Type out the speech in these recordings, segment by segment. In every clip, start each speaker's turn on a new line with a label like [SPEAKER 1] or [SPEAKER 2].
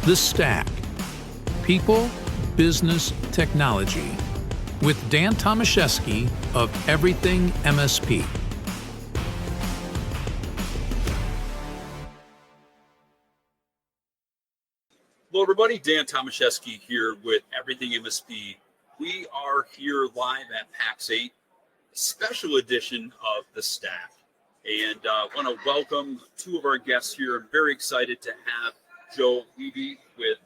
[SPEAKER 1] The Stack. People, Business, Technology. With Dan Tomaszewski of Everything MSP.
[SPEAKER 2] Hello everybody, Dan Tomaszewski here with Everything MSP. We are here live at Pax8, special edition of The Stack. And I want to welcome two of our guests here. I'm very excited to have Levy with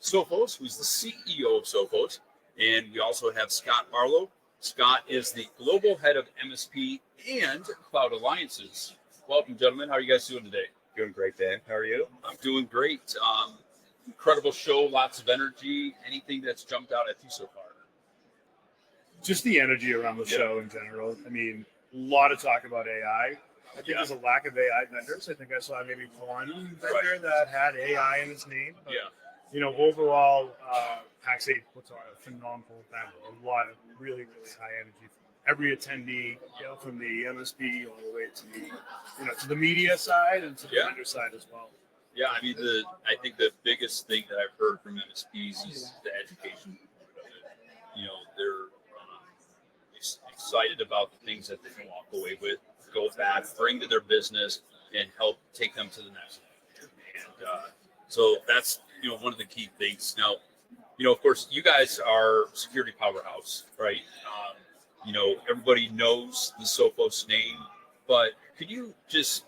[SPEAKER 2] Sophos, who's the CEO of Sophos. And we also have Scott Barlow. Scott is the global head of MSP and Cloud Alliances. Welcome, gentlemen. How are you guys doing today?
[SPEAKER 3] Doing great, Dan. How are you?
[SPEAKER 2] I'm doing great. Incredible show, lots of energy. Anything that's jumped out at you so far?
[SPEAKER 4] Just the energy around the show in general. I mean, a lot of talk about AI. I think there's a lack of AI vendors. I think I saw maybe one vendor that had AI in its name. But, you know, overall, Pax8 puts on a phenomenal event. A lot of really, really high energy. Every attendee, you know, from the MSP all the way to the, you know, to the media side and to the vendor side as well.
[SPEAKER 2] Yeah, I mean, I think the biggest thing that I've heard from MSPs is the education. You know, they're excited about the things that they can walk away with, go back, bring to their business, and help take them to the next level. And so that's, you know, one of the key things. Now, you know, of course, you guys are security powerhouse, right? You know, everybody knows the Sophos name, but could you just,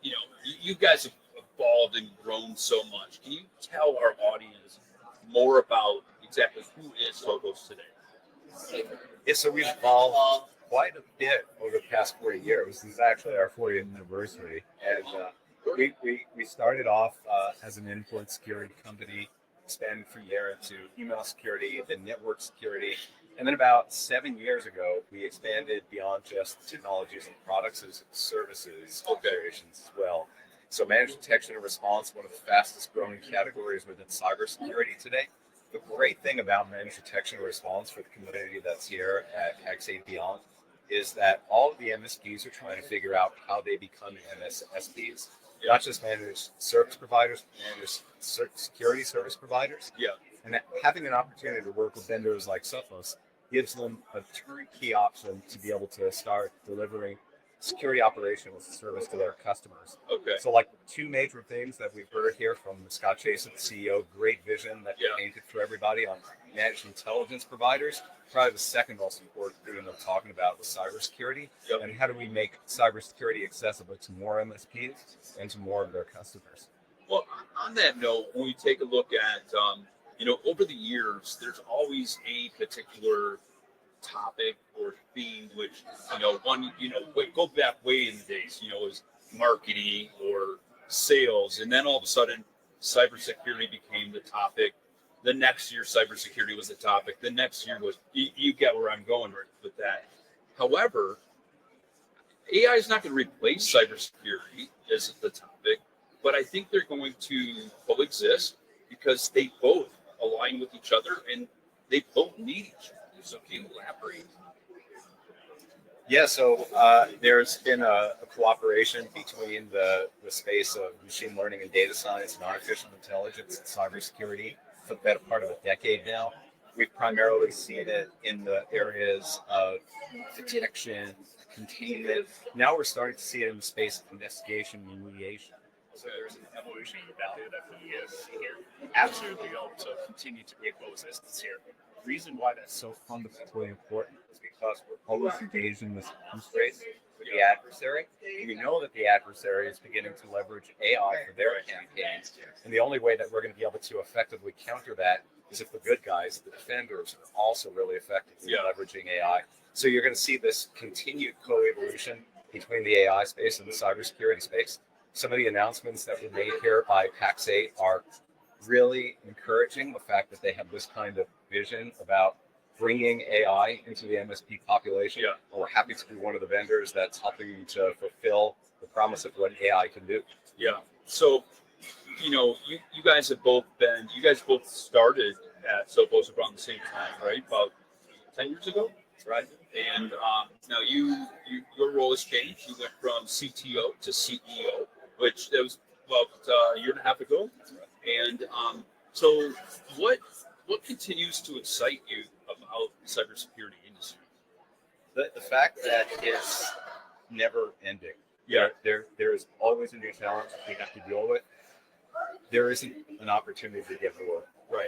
[SPEAKER 2] you know, you guys have evolved and grown so much. Can you tell our audience more about exactly who is Sophos today?
[SPEAKER 3] Yeah, so we've evolved quite a bit over the past 40 years. This is actually our 40th anniversary. And we started off as an endpoint security company, expanded from there into email security, then network security. And then about 7 years ago, we expanded beyond just technologies and products as services operations as well. So managed detection and response, one of the fastest growing categories within cybersecurity today. The great thing about managed detection and response for the community that's here at Pax8 Beyond is that all of the MSPs are trying to figure out how they become MSPs, not just managed service providers, managed security service providers. And having an opportunity to work with vendors like Sophos gives them a turnkey option to be able to start delivering security operations as a service to their customers. So like two major things that we've heard here from Scott Barlow, the CEO, great vision that he painted for everybody on managed intelligence providers. Probably the second most important thing I'm talking about was cybersecurity. And how do we make cybersecurity accessible to more MSPs and to more of their customers?
[SPEAKER 2] Well, on that note, when we take a look at, you know, over the years, there's always a particular topic or theme, which, you know, one, you know, go back way in the days, you know, is marketing or sales. And then all of a sudden, cybersecurity became the topic. The next year, cybersecurity was the topic. The next year was, you get where I'm going with that. However, AI is not going to replace cybersecurity as the topic, but I think they're going to coexist because they both align with each other and they both need each other. So can you elaborate?
[SPEAKER 3] Yeah, so there's been a cooperation between the space of machine learning and data science and artificial intelligence and cybersecurity for the better part of a decade now. We've primarily seen it in the areas of detection, containment. Now we're starting to see it in the space of investigation and remediation.
[SPEAKER 5] So there's an evolution of value that we see here. Absolutely able to continue to create coexistence here. The reason why that's so
[SPEAKER 3] fundamentally important is because we're always engaged in this race with the adversary. We know that the adversary is beginning to leverage AI for their campaigns. And the only way that we're going to be able to effectively counter that is if the good guys, the defenders, are also really effectively leveraging AI. So you're going to see this continued co-evolution between the AI space and the cybersecurity space. Some of the announcements that were made here by Pax8 are really encouraging, the fact that they have this kind of vision about bringing AI into the MSP population. And we're happy to be one of the vendors that's helping to fulfill the promise of what AI can do.
[SPEAKER 2] So, you know, you guys both started at Sophos around the same time, right? About 10 years ago? That's right. And now your role has changed. You went from CTO to CEO, which that was about a year and a half ago. And So what continues to excite you about the cybersecurity industry?
[SPEAKER 3] The fact that it's never ending.
[SPEAKER 2] Yeah.
[SPEAKER 3] There is always a new challenge we have to deal with. There isn't an opportunity to get more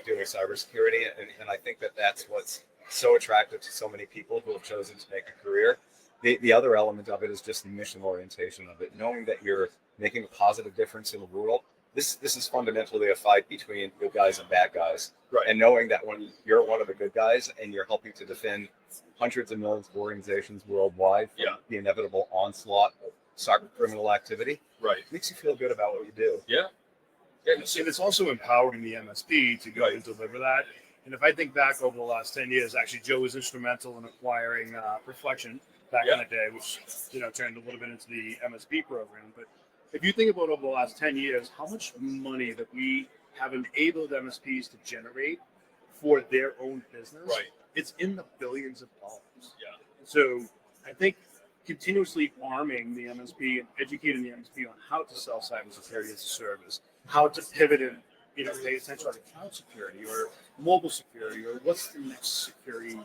[SPEAKER 3] doing cybersecurity, and I think that that's what's so attractive to so many people who have chosen to make a career. The other element of it is just the mission orientation of it, knowing that you're making a positive difference in the world. This is fundamentally a fight between good guys and bad guys.
[SPEAKER 2] Right.
[SPEAKER 3] And knowing that when you're one of the good guys and you're helping to defend hundreds of millions of organizations worldwide from the inevitable onslaught of cyber criminal activity, makes you feel good about what you do.
[SPEAKER 2] Yeah.
[SPEAKER 4] And it's also empowering the MSP to go and deliver that. And if I think back over the last 10 years, actually, Joe was instrumental in acquiring Reflection back in the day, which turned a little bit into the MSP program. But if you think about over the last 10 years, how much money that we have enabled MSPs to generate for their own business, it's in the billions of dollars.
[SPEAKER 2] Yeah.
[SPEAKER 4] So I think continuously arming the MSP and educating the MSP on how to sell cybersecurity as a service, how to pivot and pay attention to cloud security or mobile security or what's the next security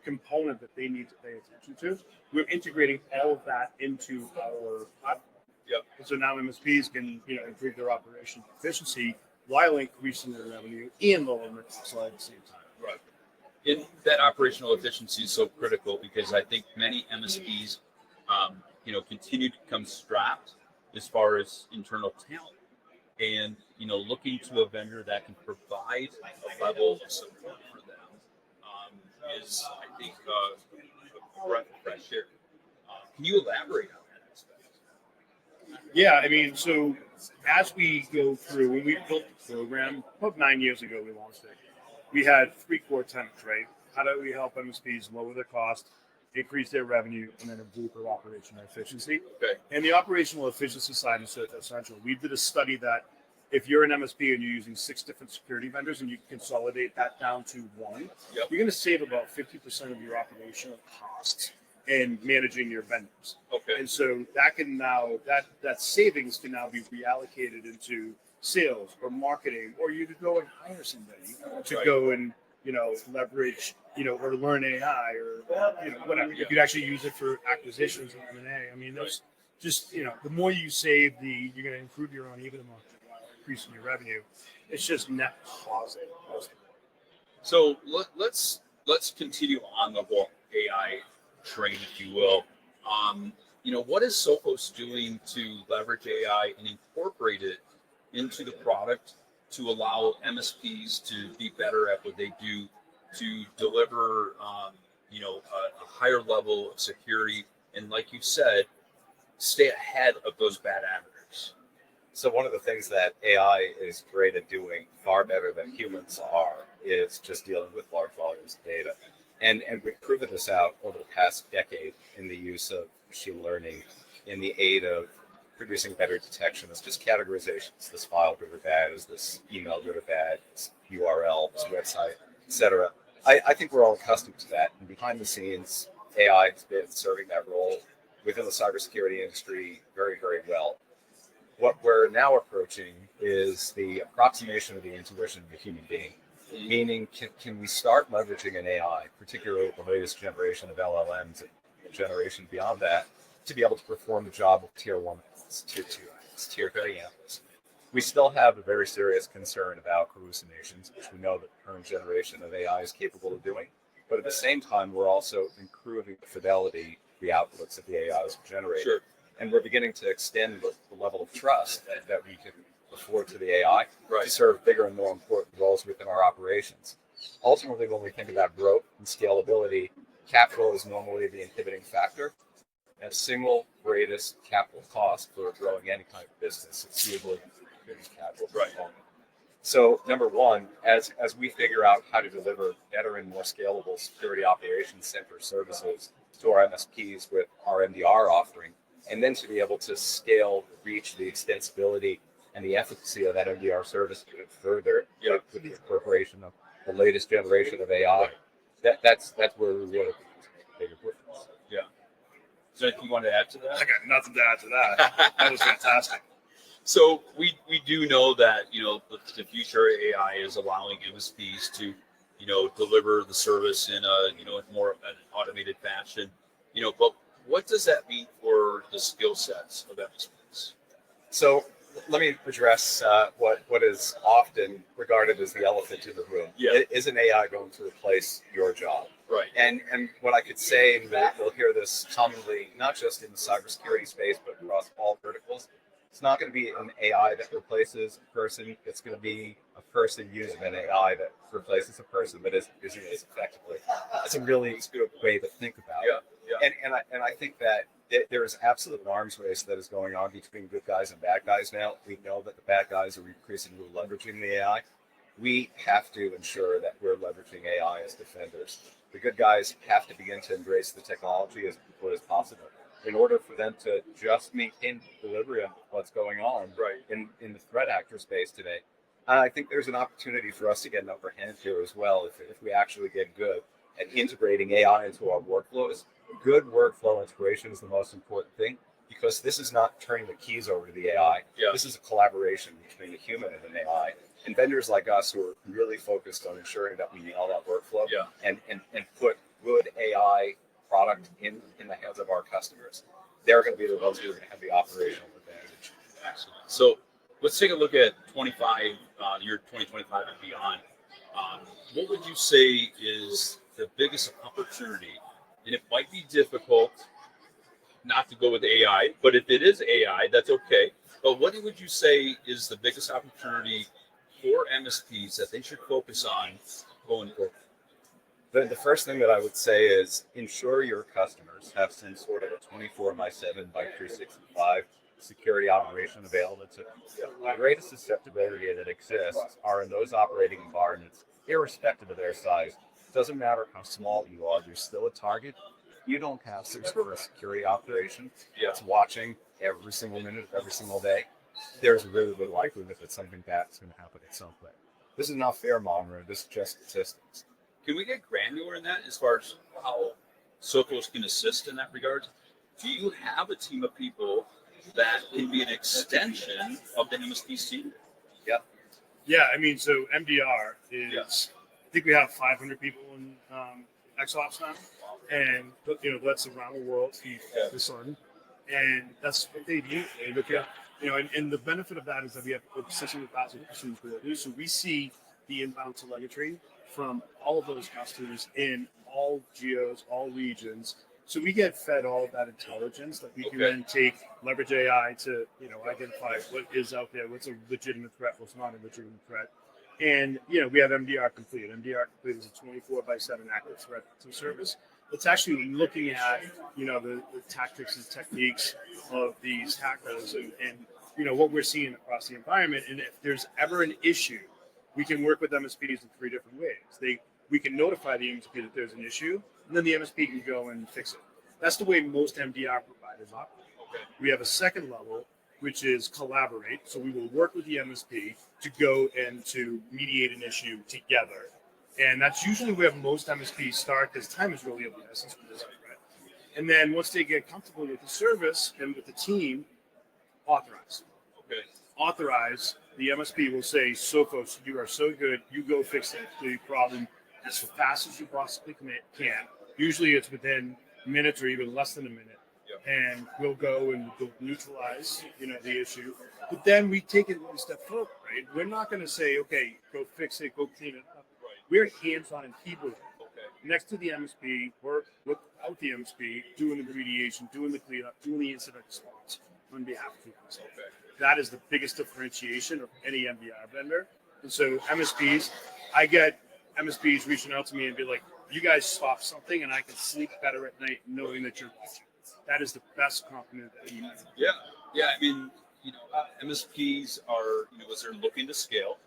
[SPEAKER 4] component that they need to pay attention to. We're integrating all of that into our platform.
[SPEAKER 2] Yep.
[SPEAKER 4] And so now MSPs can improve their operational efficiency while increasing their revenue and lowering their costs at the same time.
[SPEAKER 2] Right. And that operational efficiency is so critical because I think many MSPs, continue to become strapped as far as internal talent, and looking to a vendor that can provide a level of support for them is, I think, a breath of fresh air. Can you elaborate on that aspect?
[SPEAKER 4] Yeah, I mean, so as we go through, when we built the program, about 9 years ago, we launched it. We had 3 core tenets, right? How do we help MSPs lower their cost, increase their revenue, and then improve their operational efficiency?
[SPEAKER 2] Okay.
[SPEAKER 4] And the operational efficiency side is essential. We did a study that if you're an MSP and you're using 6 different security vendors and you consolidate that down to one, you're going to save about 50% of your operational costs in managing your vendors.
[SPEAKER 2] Okay.
[SPEAKER 4] And so that can now, that savings can now be reallocated into sales or marketing, or you could go and hire somebody to go and, leverage, or learn AI or, whatever. You could actually use it for acquisitions and M&A. I mean, there's just, the more you save, you're going to improve your own EBITDA margin while increasing your revenue. It's just net positive.
[SPEAKER 2] So let's continue on the whole AI train, if you will. What is Sophos doing to leverage AI and incorporate it into the product to allow MSPs to be better at what they do to deliver, a higher level of security and, like you said, stay ahead of those bad actors?
[SPEAKER 3] So one of the things that AI is great at doing far better than humans are is just dealing with large volumes of data. And we've proven this out over the past decade in the use of machine learning in the aid of producing better detection. It's just categorizations. This file good or bad? Is this email good or bad? This URL, this website, etc. I think we're all accustomed to that. And behind the scenes, AI has been serving that role within the cybersecurity industry very, very well. What we're now approaching is the approximation of the intuition of a human being. Meaning, can we start leveraging an AI, particularly the latest generation of LLMs and the generation beyond that, to be able to perform the job of tier 1 analysts, tier 2 analysts, tier 3 analysts? We still have a very serious concern about hallucinations, which we know that the current generation of AI is capable of doing. But at the same time, we're also improving the fidelity of the outputs that the AIs generate.
[SPEAKER 2] Sure.
[SPEAKER 3] And we're beginning to extend the level of trust that we can afford to the AI to serve bigger and more important roles within our operations. Ultimately, when we think about growth and scalability, capital is normally the inhibiting factor. And single greatest capital cost for growing any kind of business is usually capital. So number one, as we figure out how to deliver better and more scalable security operations center services to our MSPs with our MDR offering, and then to be able to scale, reach the extensibility and the efficacy of that MDR service even further with the incorporation of the latest generation of AI. That's where we really make a difference.
[SPEAKER 2] Yeah. Is there anything you want to add to that?
[SPEAKER 4] I got nothing to add to that. That was fantastic.
[SPEAKER 2] So we do know that, the the future of AI is allowing MSPs to, deliver the service in a, more of an automated fashion. But what does that mean for the skill sets of MSPs?
[SPEAKER 3] So let me address what is often regarded as the elephant in the room.
[SPEAKER 2] Yeah.
[SPEAKER 3] Is an AI going to replace your job?
[SPEAKER 2] Right.
[SPEAKER 3] And what I could say, and we'll hear this commonly, not just in the cybersecurity space, but across all verticals, it's not going to be an AI that replaces a person. It's going to be a person using an AI that replaces a person, but isn't as effectively. That's a really good way to think about it.
[SPEAKER 2] Yeah.
[SPEAKER 3] And I think that there is absolute arms race that is going on between good guys and bad guys now. We know that the bad guys are increasingly leveraging the AI. We have to ensure that we're leveraging AI as defenders. The good guys have to begin to embrace the technology as quickly as possible in order for them to just maintain equilibrium with what's going on in the threat actor space today. And I think there's an opportunity for us to get an upper hand here as well if we actually get good at integrating AI into our workflows. Good workflow integration is the most important thing because this is not turning the keys over to the AI.
[SPEAKER 2] Yeah.
[SPEAKER 3] This is a collaboration between a human and an AI. And vendors like us who are really focused on ensuring that we nail that workflow and put good AI product in the hands of our customers, they're going to be the ones who are going to have the operational advantage.
[SPEAKER 2] Excellent. So let's take a look at year 2025 and beyond. What would you say is the biggest opportunity? And it might be difficult not to go with AI, but if it is AI, that's okay. But what would you say is the biggest opportunity for MSPs that they should focus on going forward?
[SPEAKER 3] The first thing that I would say is ensure your customers have some sort of a 24/7/365 security operation available to them. The greatest susceptibility that exists are in those operating environments, irrespective of their size. It doesn't matter how small you are, you're still a target. You don't have some sort of security operation that's watching every single minute of every single day. There's a really good likelihood that something bad's going to happen at some point. This is not fear mongering, this is just statistics.
[SPEAKER 2] Can we get granular in that as far as how Sophos can assist in that regard? Do you have a team of people that can be an extension of the MSP team?
[SPEAKER 4] Yeah, I mean, so MDR is, I think we have 500 people in XOps now, and that's around the world feed the sun, and that's what they do. They look at, and the benefit of that is that we have 600,000 customers for that. So we see the inbound telemetry from all of those customers in all geos, all regions. So we get fed all of that intelligence that we can then leverage AI to, identify what is out there, what's a legitimate threat, what's not a legitimate threat. And, we have MDR Complete. MDR Complete is a 24/7 active threat service. It's actually looking at, the tactics and techniques of these hackers and what we're seeing across the environment. And if there's ever an issue, we can work with MSPs in 3 different ways. We can notify the MSP that there's an issue, and then the MSP can go and fix it. That's the way most MDR providers operate. We have a second level, which is collaborate. So we will work with the MSP to go and to mediate an issue together. And that's usually where most MSPs start, because time is really of the essence for this threat. And then once they get comfortable with the service and with the team, authorize. Authorize. The MSP will say, Sophos, you are so good, you go fix the problem as fast as you possibly can. Usually it's within minutes or even less than a minute. And we'll go and we'll neutralize, the issue. But then we take it one step further, right? We're not going to say, okay, go fix it, go clean it up. We're hands-on and keyboard. Next to the MSP, work without the MSP, doing the remediation, doing the cleanup, doing the incident response on behalf of the MSP. That is the biggest differentiation of any MDR vendor. And so MSPs, I get MSPs reaching out to me and be like, you guys stop something and I can sleep better at night knowing that you're, that is the best compliment that you have.
[SPEAKER 2] Yeah. I mean, MSPs are, as they're looking to scale,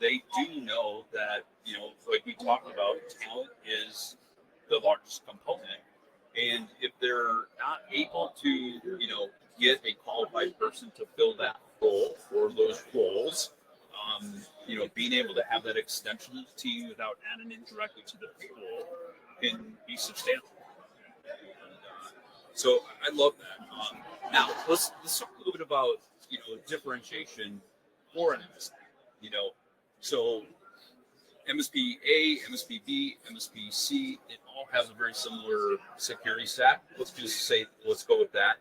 [SPEAKER 2] they do know that, like we talked about, talent is the largest component. And if they're not able to, get a qualified person to fill that role or those roles, being able to have that extension of the team without adding in directly to the role can be substantial. So I love that. Now let's talk a little bit about differentiation for an MSP. So MSP A, MSP B, MSP C, it all has a very similar security stack. Let's go with that.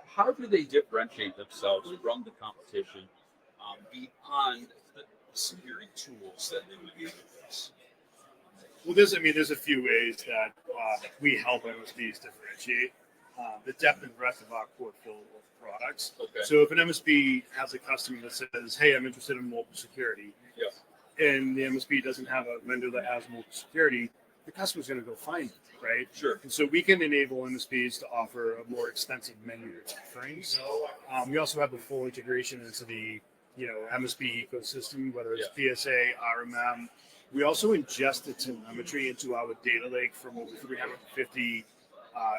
[SPEAKER 2] How do they differentiate themselves from the competition beyond the security tools that they would use?
[SPEAKER 4] Well, there's a few ways that we help MSPs differentiate the depth and breadth of our portfolio of products.
[SPEAKER 2] Okay.
[SPEAKER 4] So if an MSP has a customer that says, "Hey, I'm interested in mobile security,"
[SPEAKER 2] Yeah.
[SPEAKER 4] and the MSP doesn't have a vendor that has mobile security, the customer's going to go find it, right?
[SPEAKER 2] Sure.
[SPEAKER 4] And so we can enable MSPs to offer a more extensive menu of offerings. We also have the full integration into the MSP ecosystem, whether it's PSA, RMM. We also ingest the telemetry into our data lake from over 350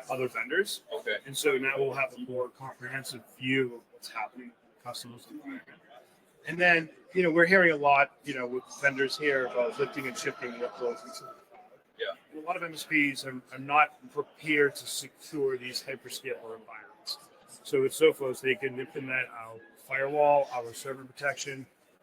[SPEAKER 4] other vendors.
[SPEAKER 2] Okay.
[SPEAKER 4] And so now we'll have a more comprehensive view of what's happening with customers. And then, we're hearing a lot, with vendors here about lifting and shifting workloads and so.
[SPEAKER 2] Yeah.
[SPEAKER 4] A lot of MSPs are not prepared to secure these hyperscaler environments. So with Sophos, they can implement our firewall, our server protection,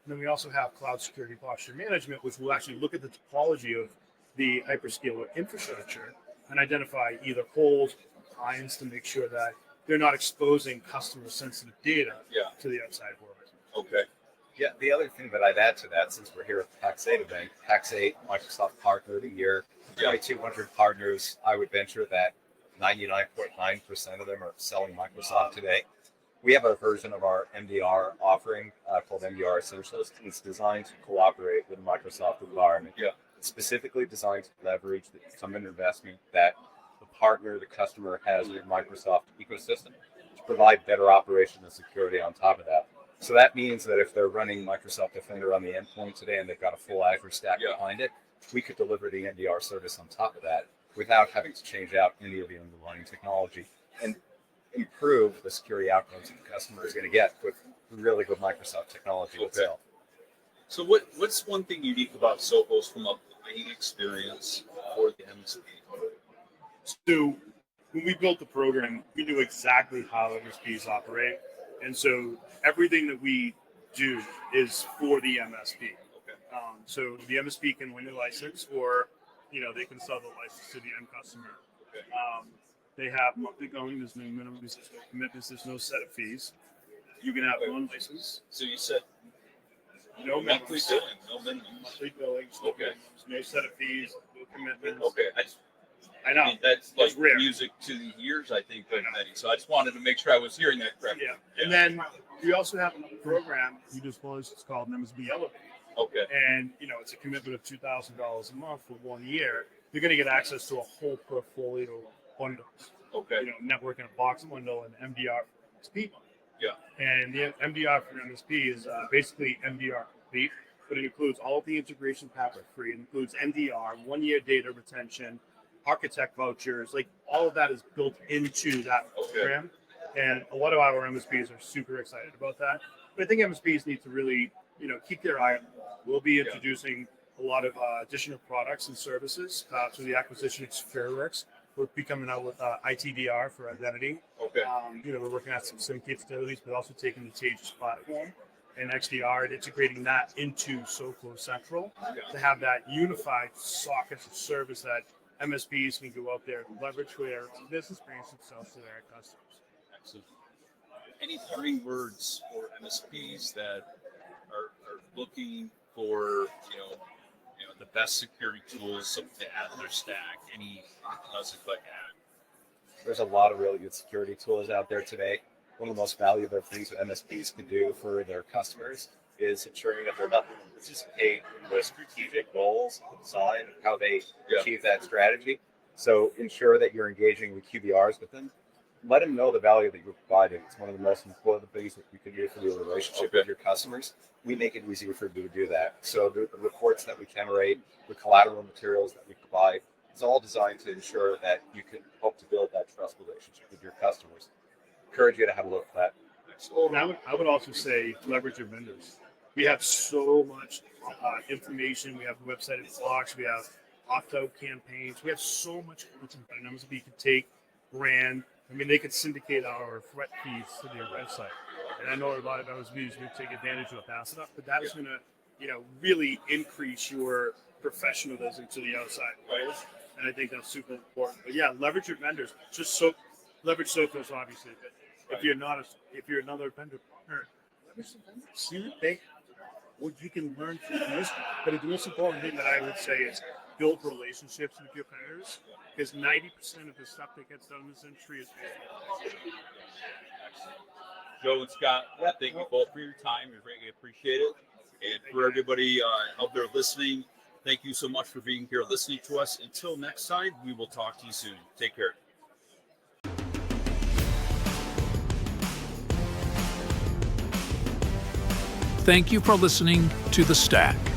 [SPEAKER 4] and then we also have cloud security posture management, which will actually look at the topology of the hyperscaler infrastructure and identify either holes or clients to make sure that they're not exposing customer-sensitive data to the outside world.
[SPEAKER 2] Okay.
[SPEAKER 3] Yeah, the other thing that I'd add to that, since we're here at the Pax8 event, Pax8, Microsoft Partner of the Year, 2,200 partners, I would venture that 99.9% of them are selling Microsoft today. We have a version of our MDR offering called MDR Essentials, and it's designed to cooperate with the Microsoft environment.
[SPEAKER 2] Yeah.
[SPEAKER 3] It's specifically designed to leverage the incumbent investment that the partner, the customer has in the Microsoft ecosystem to provide better operation and security on top of that. So that means that if they're running Microsoft Defender on the endpoint today and they've got a full Azure stack behind it, we could deliver the MDR service on top of that without having to change out any of the underlying technology and improve the security outcomes that the customer is going to get with really good Microsoft technology itself.
[SPEAKER 2] So what's one thing unique about Sophos from a buying experience for the MSP?
[SPEAKER 4] So when we built the program, we knew exactly how MSPs operate. And so everything that we do is for the MSP.
[SPEAKER 2] Okay.
[SPEAKER 4] So the MSP can win a license, or they can sell the license to the end customer.
[SPEAKER 2] Okay.
[SPEAKER 4] They have monthly going. There's no minimum. There's no commitments. There's no set of fees. You can have one license.
[SPEAKER 2] So you said
[SPEAKER 4] No
[SPEAKER 2] monthly
[SPEAKER 4] minimums.
[SPEAKER 2] billing, no minimum.
[SPEAKER 4] Monthly billings.
[SPEAKER 2] Okay.
[SPEAKER 4] No set of fees. No commitments.
[SPEAKER 2] Okay.
[SPEAKER 4] I know.
[SPEAKER 2] That's like
[SPEAKER 4] It's rare.
[SPEAKER 2] music to the ears, I think, of many. So I just wanted to make sure I was hearing that correctly.
[SPEAKER 4] Yeah. And then we also have a program we disclosed. It's called MSP Elevate.
[SPEAKER 2] Okay.
[SPEAKER 4] And it's a commitment of $2,000 a month for 1 year. You're going to get access to a whole portfolio of bundles.
[SPEAKER 2] Okay.
[SPEAKER 4] Network in a box bundle and MDR for MSP.
[SPEAKER 2] Yeah.
[SPEAKER 4] And the MDR for MSP is basically MDR complete, but it includes all of the integration packet free. It includes MDR, 1 year data retention, architect vouchers, like all of that is built into that program. And a lot of our MSPs are super excited about that. But I think MSPs need to really, keep their eye on the ball. We'll be introducing a lot of additional products and services through the acquisition of SecureWorks. We're becoming out with ITDR for identity.
[SPEAKER 2] Okay.
[SPEAKER 4] We're working on some SIM capabilities, but also taking the Taegis platform and XDR and integrating that into Sophos Central to have that unified SOC as a service that MSPs can go out there and leverage for their business brings themselves to their customers.
[SPEAKER 2] Excellent. Any parting words for MSPs that are looking for, the best security tools, something to add to their stack? Any like that?
[SPEAKER 3] There's a lot of really good security tools out there today. One of the most valuable things that MSPs can do for their customers is ensuring that they're not going to participate in the strategic goals and design of how they achieve that strategy. So ensure that you're engaging with QBRs with them. Let them know the value that you're providing. It's one of the most important things that you can do for your relationship with your customers. We make it easier for you to do that. So the reports that we generate, the collateral materials that we provide, it's all designed to ensure that you can hope to build that trust relationship with your customers. Encourage you to have a look at that.
[SPEAKER 4] And I would also say leverage your vendors. We have so much information. We have a website and blogs. We have opt-out campaigns. We have so much content that an MSP can take, brand. They could syndicate our threat feeds to their website. and I know a lot of MSPs would take advantage of that stuff, but that's going to, really increase your professionalism to the outside world. And I think that's super important. But yeah, leverage your vendors. Leverage Sophos, obviously. But if you're another vendor partner, leverage some vendors. See what you can learn from this. But the most important thing that I would say is build relationships with your vendors, because 90% of the stuff that gets done in this industry is
[SPEAKER 2] Joe and Scott, thank you both for your time. We greatly appreciate it. And for everybody out there listening, thank you so much for being here, listening to us. Until next time, we will talk to you soon. Take care.
[SPEAKER 1] Thank you for listening to The Stack.